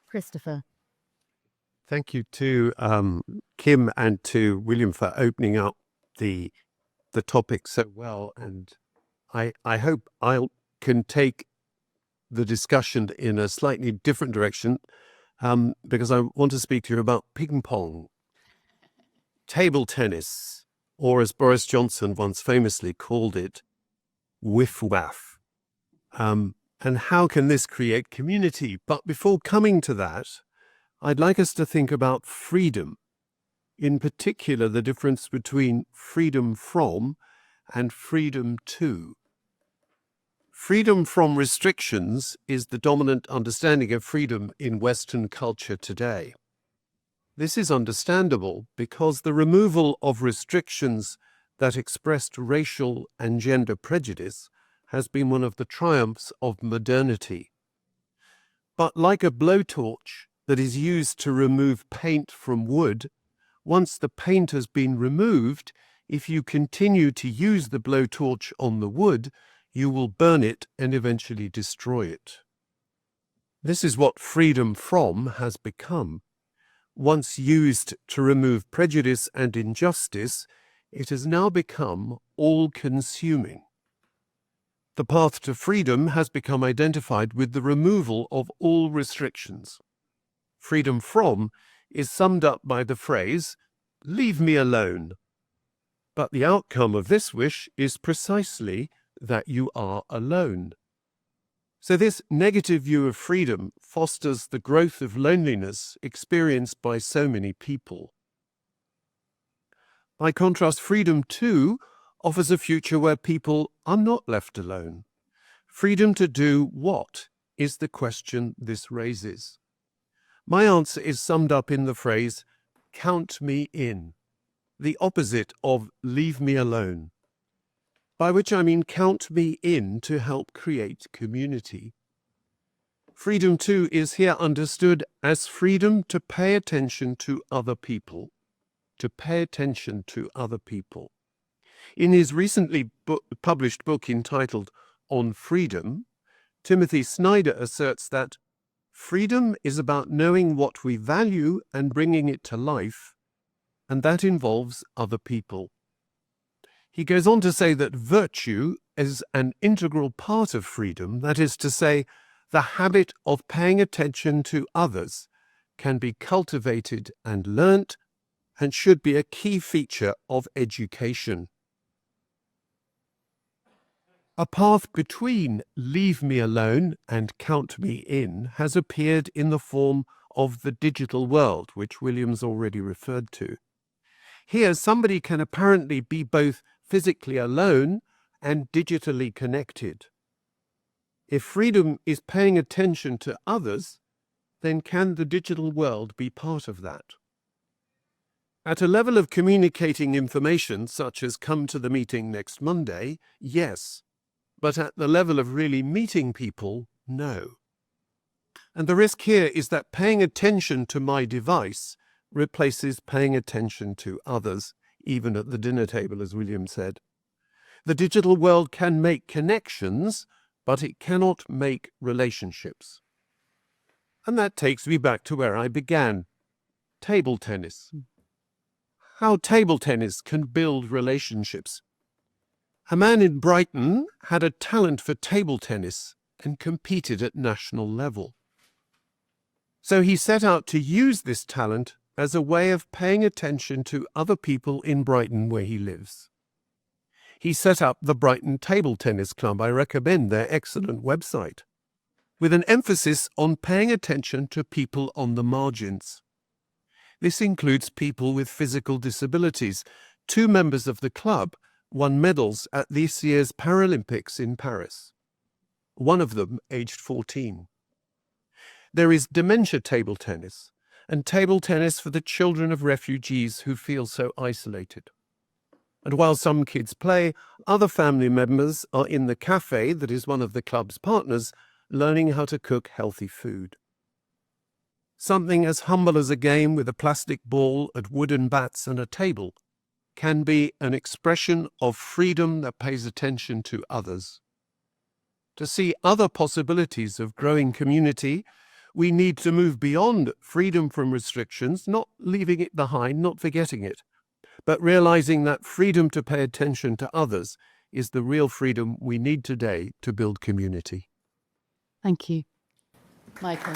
Christopher. Thank you to Kim and to William for opening up the topic so well. And I hope I can take the discussion in a slightly different direction because I want to speak to you about ping pong, table tennis, or as Boris Johnson once famously called it, whiff-waff. And how can this create community? But before coming to that, I'd like us to think about freedom, in particular the difference between freedom from and freedom to. Freedom from restrictions is the dominant understanding of freedom in Western culture today. This is understandable because the removal of restrictions that expressed racial and gender prejudice has been one of the triumphs of modernity. But like a blowtorch that is used to remove paint from wood, once the paint has been removed, if you continue to use the blowtorch on the wood, you will burn it and eventually destroy it. This is what freedom from has become. Once used to remove prejudice and injustice, it has now become all-consuming. The path to freedom has become identified with the removal of all restrictions. Freedom from is summed up by the phrase, "Leave me alone." But the outcome of this wish is precisely that you are alone. So this negative view of freedom fosters the growth of loneliness experienced by so many people. By contrast, freedom too offers a future where people are not left alone. Freedom to do what is the question this raises. My answer is summed up in the phrase, "Count me in," the opposite of "leave me alone," by which I mean count me in to help create community. Freedom, too, is here understood as freedom to pay attention to other people, to pay attention to other people. In his recently published book entitled On Freedom, Timothy Snyder asserts that freedom is about knowing what we value and bringing it to life, and that involves other people. He goes on to say that virtue is an integral part of freedom, that is to say, the habit of paying attention to others can be cultivated and learnt and should be a key feature of education. A path between leave me alone and count me in has appeared in the form of the digital world, which William's already referred to. Here, somebody can apparently be both physically alone and digitally connected. If freedom is paying attention to others, then can the digital world be part of that? At a level of communicating information, such as come to the meeting next Monday, yes. But at the level of really meeting people, no. And the risk here is that paying attention to my device replaces paying attention to others, even at the dinner table, as William said. The digital world can make connections, but it cannot make relationships. And that takes me back to where I began, table tennis. How table tennis can build relationships. A man in Brighton had a talent for table tennis and competed at national level. So he set out to use this talent as a way of paying attention to other people in Brighton where he lives. He set up the Brighton Table Tennis Club. I recommend their excellent website, with an emphasis on paying attention to people on the margins. This includes people with physical disabilities. 2 members of the club won medals at this year's Paralympics in Paris, one of them aged 14. There is dementia table tennis and table tennis for the children of refugees who feel so isolated. And while some kids play, other family members are in the cafe that is one of the club's partners, learning how to cook healthy food. Something as humble as a game with a plastic ball and wooden bats and a table can be an expression of freedom that pays attention to others. To see other possibilities of growing community, We need to move beyond freedom from restrictions, not leaving it behind, not forgetting it, but realizing that freedom to pay attention to others is the real freedom we need today to build community. Thank you. Michael.